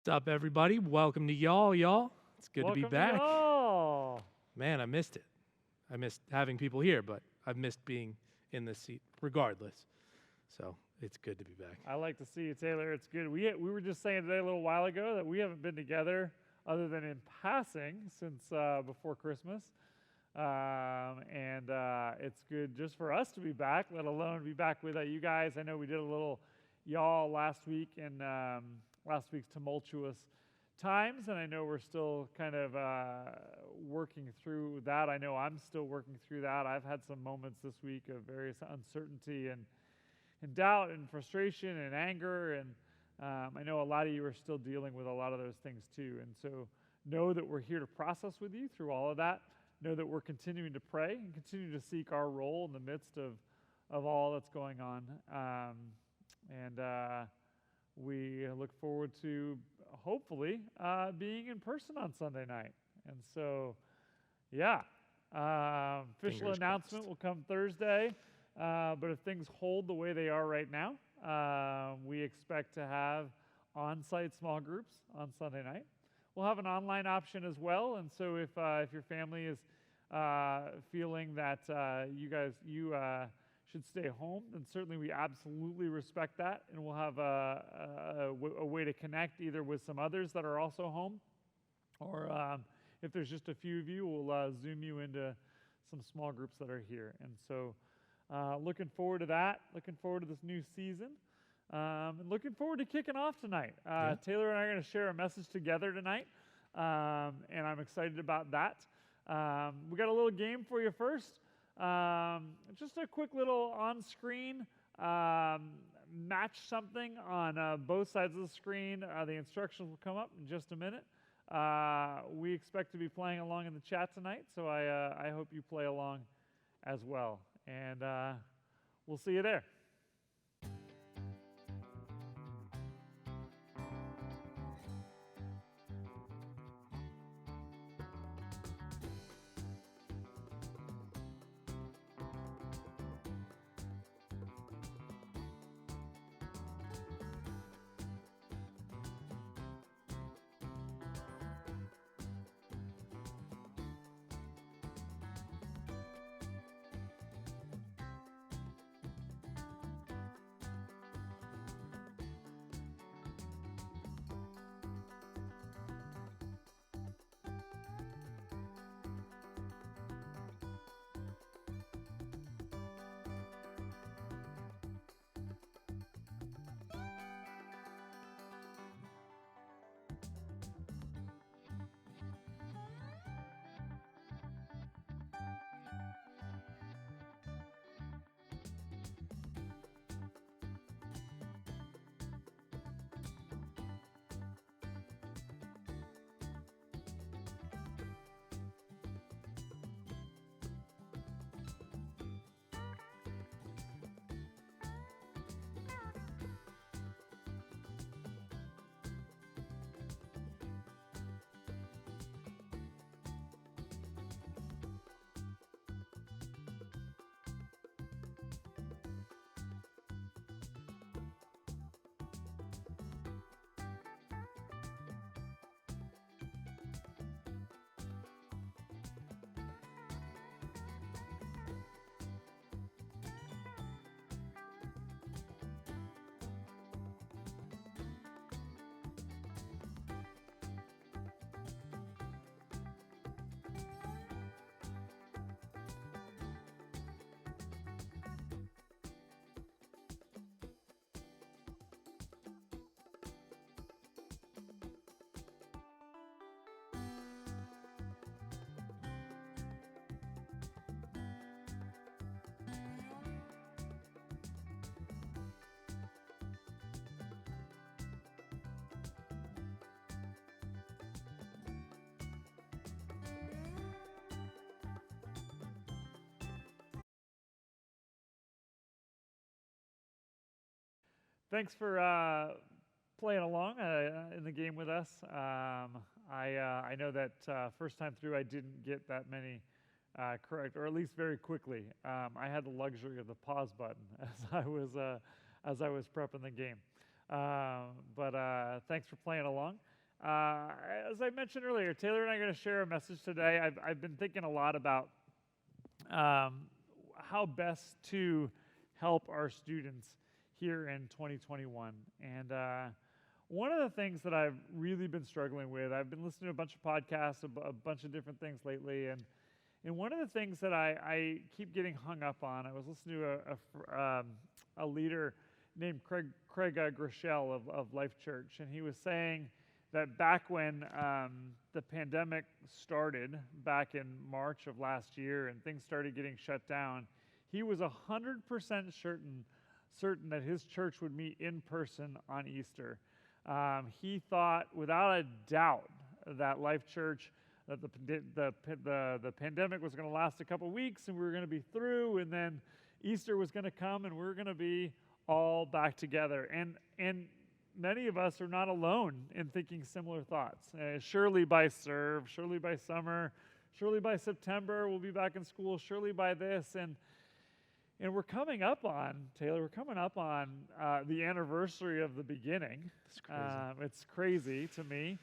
What's up, everybody? Welcome to y'all. It's good to be Welcome to back. y'all. Man, I missed it. I missed having people here, but I've missed being in this seat regardless. So it's good to be back. I like to see you, Taylor. It's good. We were just saying today a little while ago that we haven't been together other than in passing since before Christmas. It's good just for us to be back, let alone be back with you guys. I know we did a little y'all last week in last week's tumultuous times, and I know we're still kind of working through that. I know I'm still working through that. I've had some moments this week of various uncertainty and doubt and frustration and anger, and I know a lot of you are still dealing with a lot of those things too. And so know that we're here to process with you through all of that. Know that we're continuing to pray and continue to seek our role in the midst of all that's going on. We look forward to hopefully being in person on Sunday night. And so, yeah, official Fingers announcement crossed. will come Thursday. But if things hold the way they are right now, we expect to have on-site small groups on Sunday night. We'll have an online option as well, and so if your family is feeling that you should stay home, then certainly we absolutely respect that, and we'll have a way to connect either with some others that are also home, or if there's just a few of you, we'll Zoom you into some small groups that are here. And so looking forward to that, looking forward to this new season. And looking forward to kicking off tonight. Taylor and I are going to share a message together tonight, and I'm excited about that. We got a little game for you first. Just a quick little on-screen match something on both sides of the screen. The instructions will come up in just a minute. We expect to be playing along in the chat tonight, so I hope you play along as well. And we'll see you there. Thanks for playing along in the game with us. I know that first time through I didn't get that many correct, or at least very quickly. I had the luxury of the pause button as I was prepping the game. But thanks for playing along. as I mentioned earlier, Taylor and I are going to share a message today. I've been thinking a lot about how best to help our students here in 2021. And one of the things that I've really been struggling with, I've been listening to a bunch of podcasts, a bunch of different things lately, and one of the things that I keep getting hung up on, I was listening to a leader named Craig Groeschel of Life Church, and he was saying that back when the pandemic started, back in March of last year, and things started getting shut down, he was 100% certain that his church would meet in person on Easter. He thought, without a doubt, that Life Church, that the pandemic was going to last a couple weeks, and we were going to be through, and then Easter was going to come, and we were going to be all back together. And many of us are not alone in thinking similar thoughts. Surely by serve, surely by summer, surely by September, we'll be back in school, surely by this. And we're coming up on, Taylor, the anniversary of the beginning. It's crazy. It's crazy to me.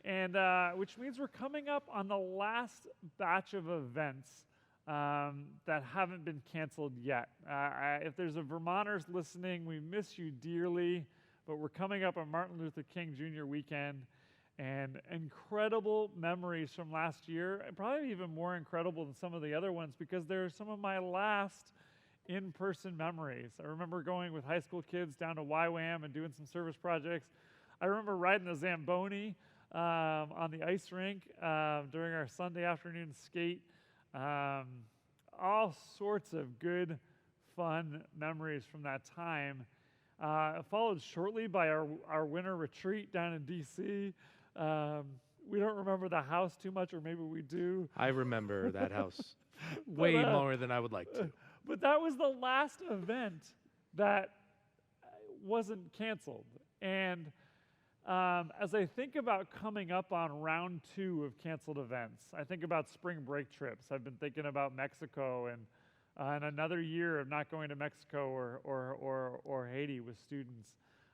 And which means we're coming up on the last batch of events that haven't been canceled yet. If there's a Vermonters listening, we miss you dearly, but we're coming up on Martin Luther King Jr. weekend, and incredible memories from last year, and probably even more incredible than some of the other ones, because they're some of my last in-person memories. I remember going with high school kids down to YWAM and doing some service projects. I remember riding the Zamboni on the ice rink during our Sunday afternoon skate. All sorts of good, fun memories from that time. Followed shortly by our winter retreat down in D.C. We don't remember the house too much, or maybe we do. I remember that house way more than I would like to. But that was the last event that wasn't canceled. And as I think about coming up on round 2 of canceled events, I think about spring break trips. I've been thinking about Mexico and another year of not going to Mexico or Haiti with students.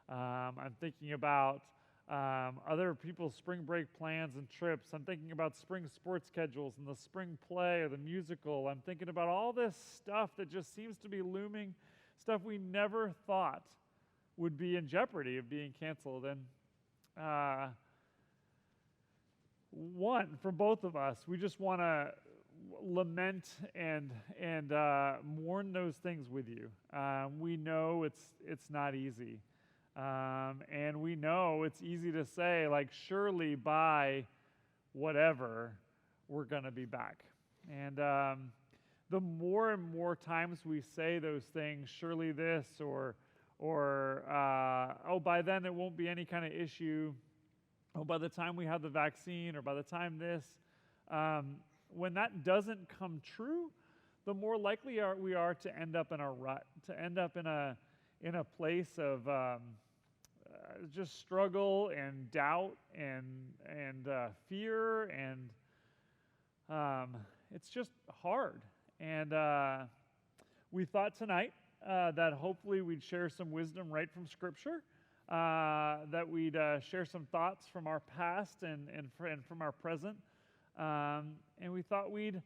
I'm thinking about other people's spring break plans and trips. I'm thinking about spring sports schedules and the spring play or the musical. I'm thinking about all this stuff that just seems to be looming, stuff we never thought would be in jeopardy of being canceled. And one, for both of us, we just want to lament and mourn those things with you. We know it's not easy. And we know it's easy to say, like, surely by whatever, we're going to be back. And the more and more times we say those things, surely this, or oh, by then it won't be any kind of issue, oh, by the time we have the vaccine, or by the time this, when that doesn't come true, the more likely we are to end up in a rut, to end up in a place of just struggle and doubt and fear, and it's just hard. And we thought tonight that hopefully we'd share some wisdom right from Scripture, that we'd share some thoughts from our past and from our present, and we thought we'd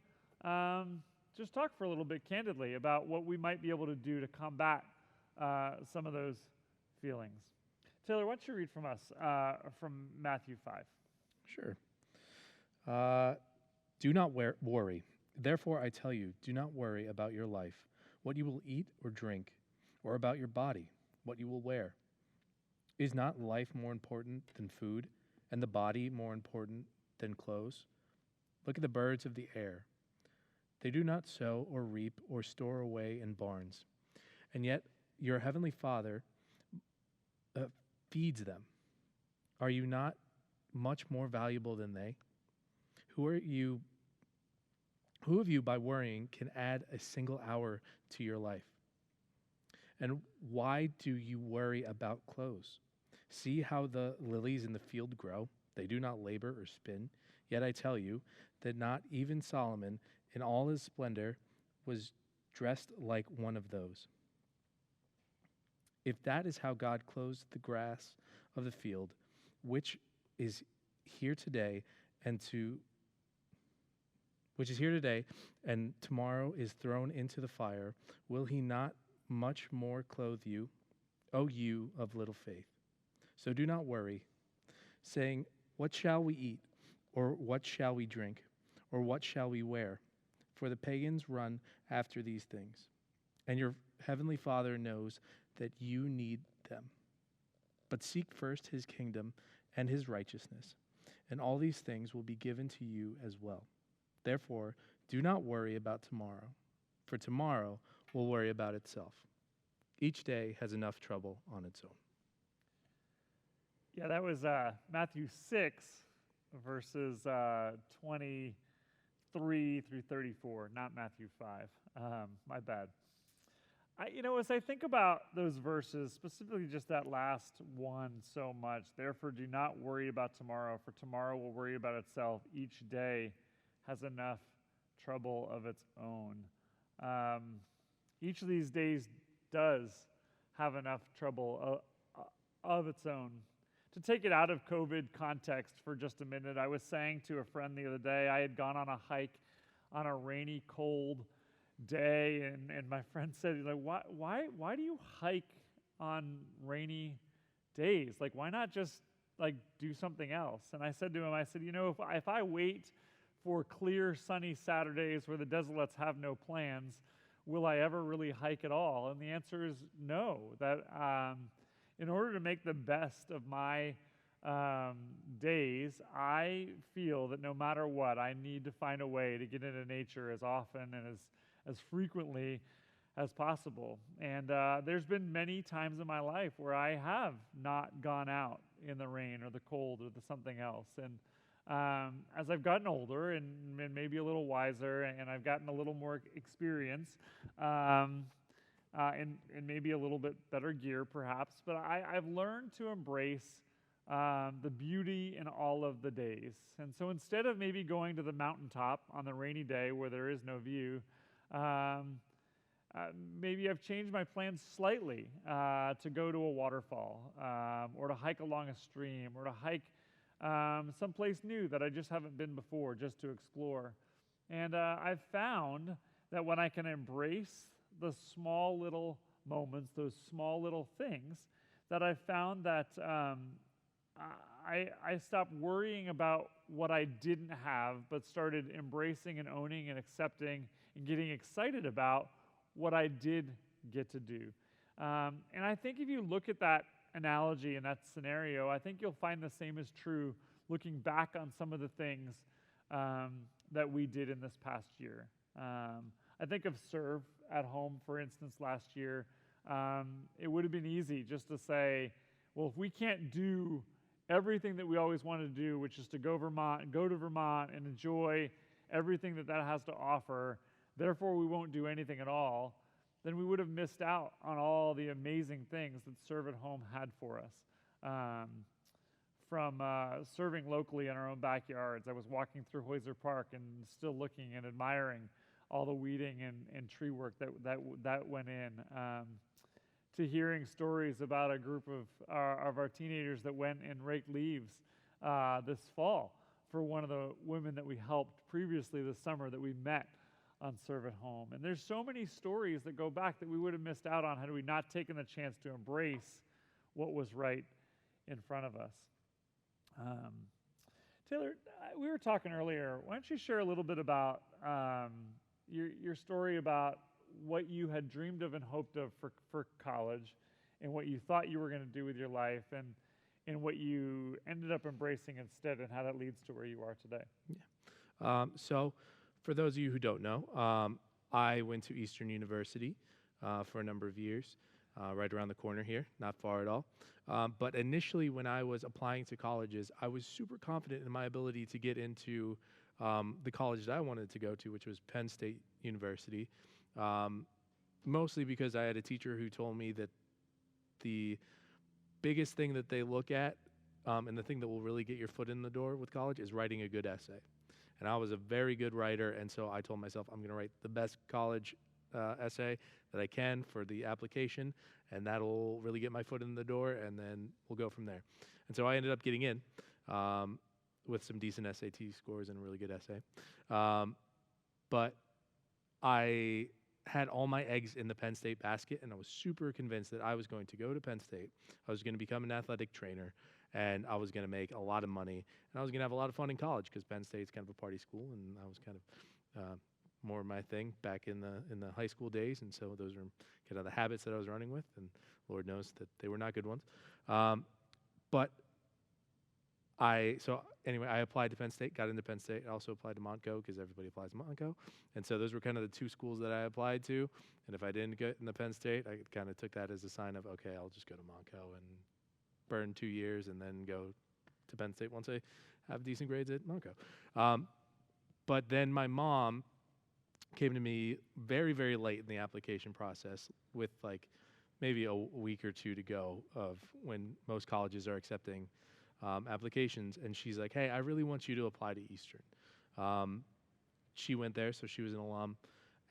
just talk for a little bit candidly about what we might be able to do to combat some of those feelings. Taylor, why don't you read from us from Matthew 5? Sure. Do not worry. Therefore, I tell you, do not worry about your life, what you will eat or drink, or about your body, what you will wear. Is not life more important than food, and the body more important than clothes? Look at the birds of the air. They do not sow or reap or store away in barns, and yet your heavenly Father feeds them. Are you not much more valuable than they? Who of you by worrying can add a single hour to your life? And why do you worry about clothes? See how the lilies in the field grow. They do not labor or spin. Yet I tell you that not even Solomon in all his splendor was dressed like one of those. If that is how God clothes the grass of the field, which is here today and to which is here today and tomorrow is thrown into the fire, will he not much more clothe you, O you of little faith? So do not worry, saying, what shall we eat? Or what shall we drink? Or what shall we wear? For the pagans run after these things, and your heavenly Father knows that you need them. But seek first his kingdom and his righteousness, and all these things will be given to you as well. Therefore, do not worry about tomorrow, for tomorrow will worry about itself. Each day has enough trouble on its own. Yeah, that was Matthew 6, verses 23 through 34, not Matthew 5. My bad. As I think about those verses, specifically just that last one so much, therefore do not worry about tomorrow, for tomorrow will worry about itself. Each day has enough trouble of its own. Each of these days does have enough trouble of its own. To take it out of COVID context for just a minute, I was saying to a friend the other day, I had gone on a hike on a rainy, cold day, and my friend said, why do you hike on rainy days? Like, why not just do something else? And I said to him, if I wait for clear, sunny Saturdays where the deserts have no plans, will I ever really hike at all? And the answer is no. That in order to make the best of my days, I feel that no matter what, I need to find a way to get into nature as often and as frequently as possible. And there's been many times in my life where I have not gone out in the rain or the cold or the something else. And as I've gotten older and maybe a little wiser, and I've gotten a little more experience, and maybe a little bit better gear perhaps, but I've learned to embrace the beauty in all of the days. And so instead of maybe going to the mountaintop on the rainy day where there is no view, maybe I've changed my plans slightly to go to a waterfall, or to hike along a stream, or to hike someplace new that I just haven't been before, just to explore. And I've found that when I can embrace the small little moments, those small little things, that I've found that I stopped worrying about what I didn't have, but started embracing and owning and accepting and getting excited about what I did get to do. And I think if you look at that analogy and that scenario, I think you'll find the same is true looking back on some of the things that we did in this past year. I think of Serve at Home, for instance, last year. It would have been easy just to say, well, if we can't do everything that we always wanted to do, which is to go to Vermont and enjoy everything that has to offer, therefore we won't do anything at all, then we would have missed out on all the amazing things that Serve at Home had for us. From serving locally in our own backyards, I was walking through Hoyser Park and still looking and admiring all the weeding and tree work that went in, to hearing stories about a group of our teenagers that went and raked leaves this fall for one of the women that we helped previously this summer that we met on Serve at Home. And there's so many stories that go back that we would have missed out on had we not taken the chance to embrace what was right in front of us. Taylor, we were talking earlier. Why don't you share a little bit about your story about what you had dreamed of and hoped of for college, and what you thought you were going to do with your life, and what you ended up embracing instead, and how that leads to where you are today. Yeah. So for those of you who don't know, I went to Eastern University for a number of years, right around the corner here, not far at all. But initially, when I was applying to colleges, I was super confident in my ability to get into the college that I wanted to go to, which was Penn State University, mostly because I had a teacher who told me that the biggest thing that they look at, and the thing that will really get your foot in the door with college, is writing a good essay. And I was a very good writer, and so I told myself I'm going to write the best college essay that I can for the application, and that'll really get my foot in the door, and then we'll go from there. And so I ended up getting in, with some decent SAT scores and a really good essay. But I had all my eggs in the Penn State basket, and I was super convinced that I was going to go to Penn State. I was going to become an athletic trainer, and I was going to make a lot of money, and I was going to have a lot of fun in college because Penn State's kind of a party school, and I was kind of more my thing back in the high school days, and so those are kind of the habits that I was running with, and Lord knows that they were not good ones. But so anyway, I applied to Penn State, got into Penn State. I also applied to Montco because everybody applies to Montco. And so those were kind of the two schools that I applied to. And if I didn't get into Penn State, I kind of took that as a sign of, okay, I'll just go to Montco and burn 2 years and then go to Penn State once I have decent grades at Montco. But then my mom came to me very, very late in the application process with like maybe a week or two to go of when most colleges are accepting applications, and she's like, hey, I really want you to apply to Eastern. She went there, so she was an alum,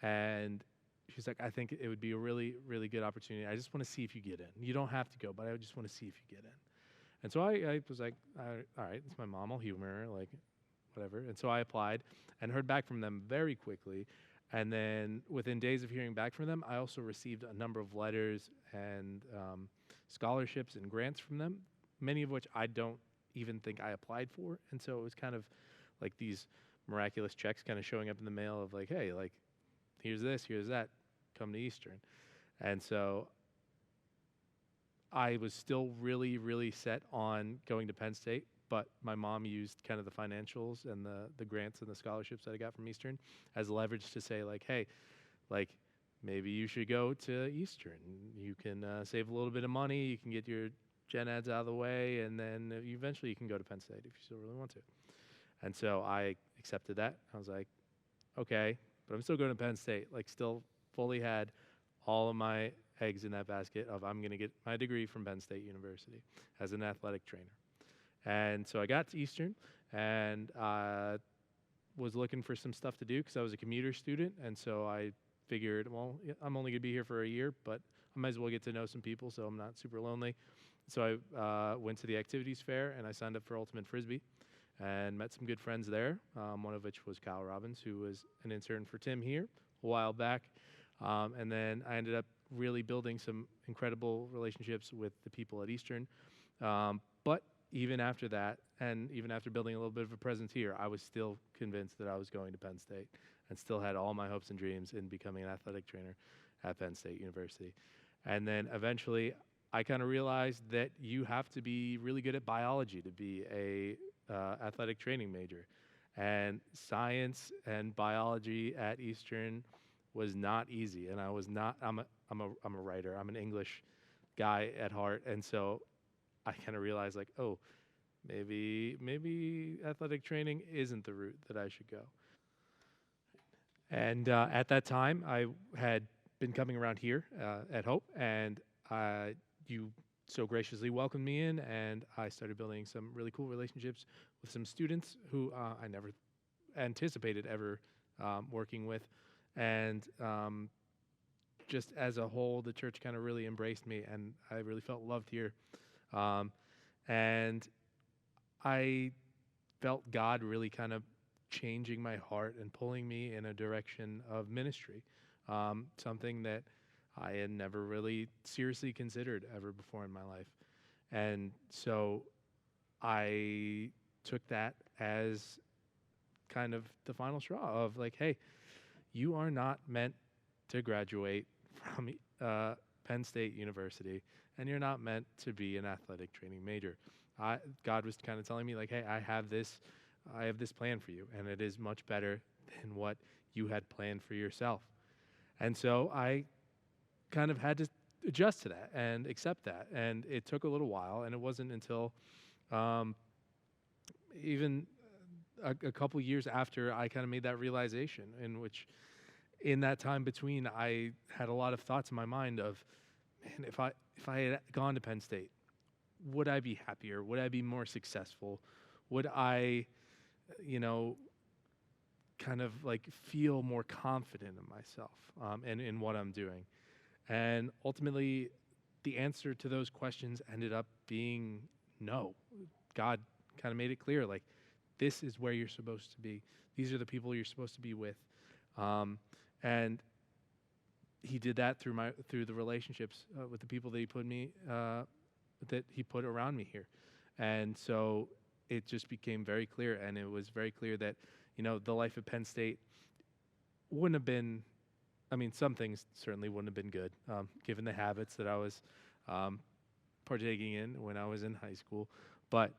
and she's like, I think it would be a really, really good opportunity. I just want to see if you get in. You don't have to go, but I just want to see if you get in. And so I was like, all right, it's my mom, I'll humor her, like, whatever. And so I applied and heard back from them very quickly. And then within days of hearing back from them, I also received a number of letters and scholarships and grants from them, many of which I don't even think I applied for. And so it was kind of like these miraculous checks kind of showing up in the mail of like, hey, like, here's this, here's that, come to Eastern. And so I was still really, really set on going to Penn State, but my mom used kind of the financials and the grants and the scholarships that I got from Eastern as leverage to say like, hey, like, maybe you should go to Eastern. You can save a little bit of money, you can get your gen ads out of the way, and then eventually you can go to Penn State if you still really want to. And so I accepted that. I was like, okay, but I'm still going to Penn State. Like, still fully had all of my eggs in that basket of I'm going to get my degree from Penn State University as an athletic trainer. And so I got to Eastern and was looking for some stuff to do because I was a commuter student. And so I figured, well, I'm only going to be here for a year, but I might as well get to know some people so I'm not super lonely. So I went to the activities fair and I signed up for Ultimate Frisbee and met some good friends there, one of which was Kyle Robbins, who was an intern for Tim here a while back. And then I ended up really building some incredible relationships with the people at Eastern. But even after that, and even after building a little bit of a presence here, I was still convinced that I was going to Penn State and still had all my hopes and dreams in becoming an athletic trainer at Penn State University. And then eventually I kind of realized that you have to be really good at biology to be a athletic training major. And science and biology at Eastern was not easy. And I was not, I'm a writer, I'm an English guy at heart. And so I kind of realized like, oh, maybe athletic training isn't the route that I should go. And at that time, I had been coming around here at Hope, and you so graciously welcomed me in, and I started building some really cool relationships with some students who I never anticipated ever working with. And just as a whole, the church kind of really embraced me, and I really felt loved here. And I felt God really kind of changing my heart and pulling me in a direction of ministry, something that I had never really seriously considered ever before in my life. And so I took that as kind of the final straw of like, hey, you are not meant to graduate from Penn State University, and you're not meant to be an athletic training major. God was kind of telling me like, hey, I have this plan for you, and it is much better than what you had planned for yourself. And so I kind of had to adjust to that and accept that. And it took a little while, and it wasn't until even a couple years after I kind of made that realization, in which in that time between, I had a lot of thoughts in my mind of, man, if I had gone to Penn State, would I be happier? Would I be more successful? Would I, kind of like feel more confident in myself and in what I'm doing? And ultimately, the answer to those questions ended up being no. God kind of made it clear, like, this is where you're supposed to be. These are the people you're supposed to be with. And he did that through the relationships with the people that he put around me here. And so it just became very clear, and it was very clear that, the life at Penn State wouldn't have been, some things certainly wouldn't have been good, given the habits that I was partaking in when I was in high school. But,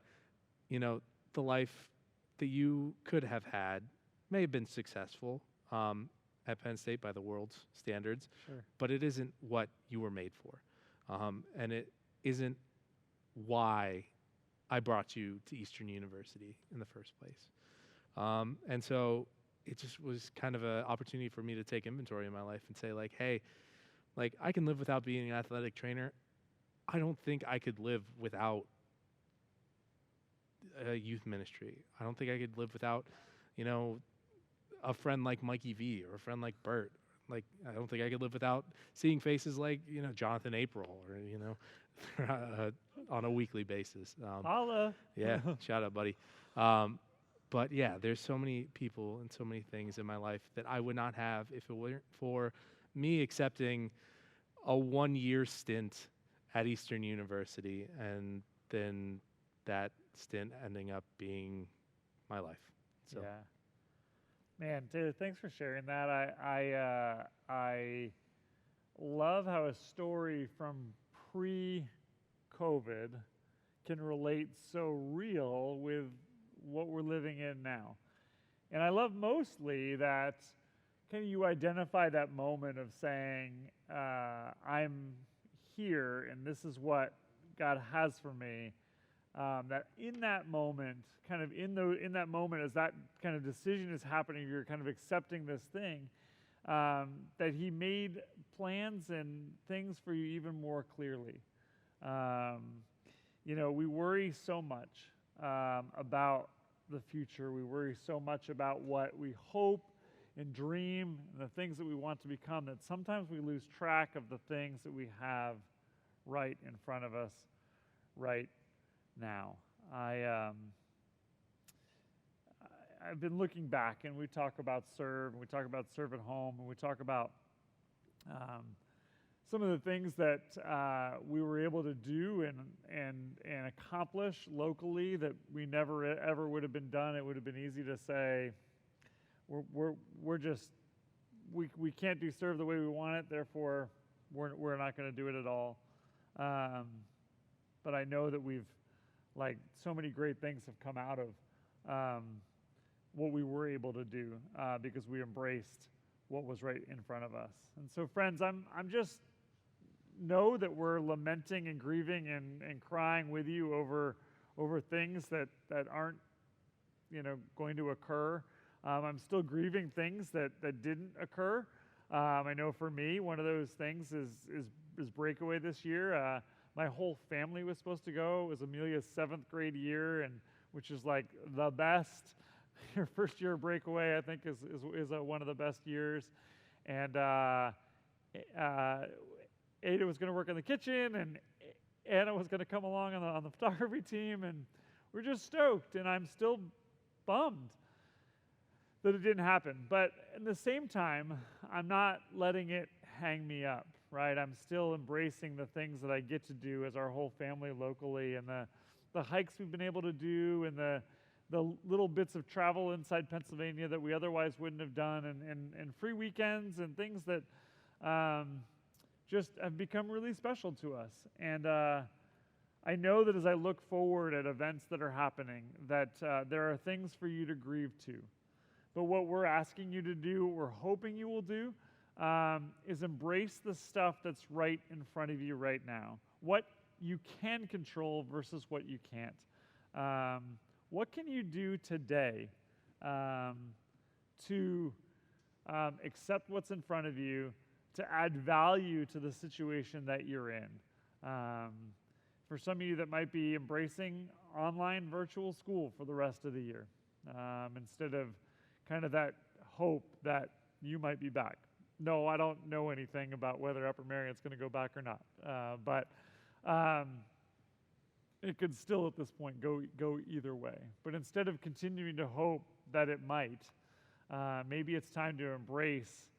the life that you could have had may have been successful at Penn State by the world's standards, Sure. but it isn't what you were made for. And it isn't why I brought you to Eastern University in the first place. And so it just was kind of an opportunity for me to take inventory in my life and say, like, hey, like, I can live without being an athletic trainer. I don't think I could live without a youth ministry. I don't think I could live without, a friend like Mikey V or a friend like Bert. Like, I don't think I could live without seeing faces like, Jonathan April or, on a weekly basis. Holla. Yeah, shout out, buddy. But yeah, there's so many people and so many things in my life that I would not have if it weren't for me accepting a 1-year stint at Eastern University, and then that stint ending up being my life. So. Yeah. Man, dude, thanks for sharing that. I love how a story from pre-COVID can relate so real with what we're living in now. And I love mostly that kind of you identify that moment of saying, I'm here and this is what God has for me. That in that moment, kind of in that moment, as that kind of decision is happening, you're kind of accepting this thing, that He made plans and things for you even more clearly. We worry so much about the future. We worry so much about what we hope and dream and the things that we want to become that sometimes we lose track of the things that we have right in front of us right now. I've been looking back, and we talk about serve, and we talk about serve at home, and we talk about some of the things that we were able to do and accomplish locally that we never ever would have been done. It would have been easy to say, we can't do serve the way we want it, therefore we're not going to do it at all. But I know that so many great things have come out of what we were able to do because we embraced what was right in front of us. And so, friends, I'm just know that we're lamenting and grieving and crying with you over things that aren't going to occur. I'm still grieving things that didn't occur. I know for me, one of those things is breakaway this year. My whole family was supposed to go. It was Amelia's 7th grade year, and which is like the best. Your first year of breakaway, I think, is one of the best years. And Ada was going to work in the kitchen, and Anna was going to come along on the photography team, and we're just stoked. And I'm still bummed that it didn't happen. But at the same time, I'm not letting it hang me up, right? I'm still embracing the things that I get to do as our whole family locally, and the hikes we've been able to do, and the little bits of travel inside Pennsylvania that we otherwise wouldn't have done, and free weekends and things that just have become really special to us. And I know that as I look forward at events that are happening, that there are things for you to grieve to. But what we're asking you to do, what we're hoping you will do, is embrace the stuff that's right in front of you right now. What you can control versus what you can't. What can you do today to accept what's in front of you, to add value to the situation that you're in? For some of you that might be embracing online virtual school for the rest of the year, instead of kind of that hope that you might be back. No, I don't know anything about whether Upper Marion's going to go back or not. But it could still at this point go either way. But instead of continuing to hope that it might, maybe it's time to embrace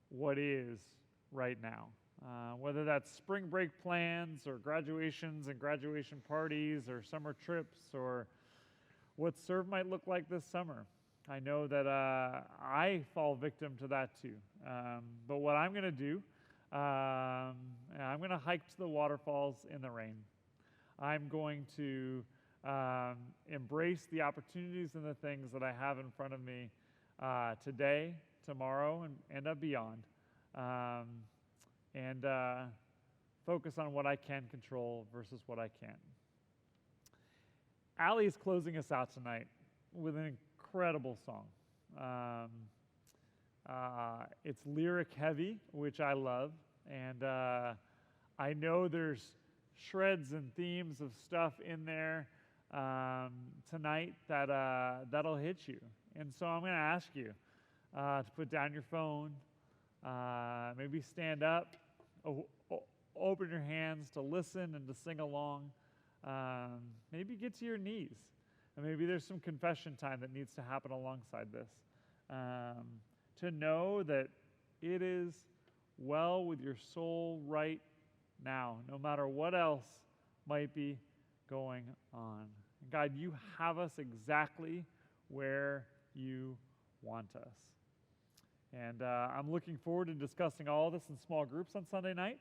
what is right now. Whether that's spring break plans or graduations and graduation parties or summer trips or what serve might look like this summer. I know that I fall victim to that too. But what I'm going to do, I'm going to hike to the waterfalls in the rain. I'm going to embrace the opportunities and the things that I have in front of me today, tomorrow, and beyond. And focus on what I can control versus what I can't. Allie is closing us out tonight with an incredible song. It's lyric heavy, which I love, and I know there's shreds and themes of stuff in there tonight that'll hit you. And so I'm going to ask you to put down your phone, maybe stand up, open your hands to listen and to sing along. Maybe get to your knees. And maybe there's some confession time that needs to happen alongside this. To know that it is well with your soul right now, no matter what else might be going on. God, you have us exactly where you want us. And I'm looking forward to discussing all this in small groups on Sunday night,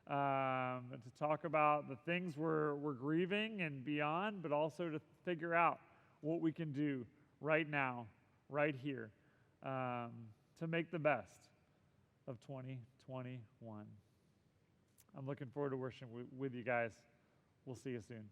to talk about the things we're grieving and beyond, but also to figure out what we can do right now, right here, to make the best of 2021. I'm looking forward to worshiping with you guys. We'll see you soon.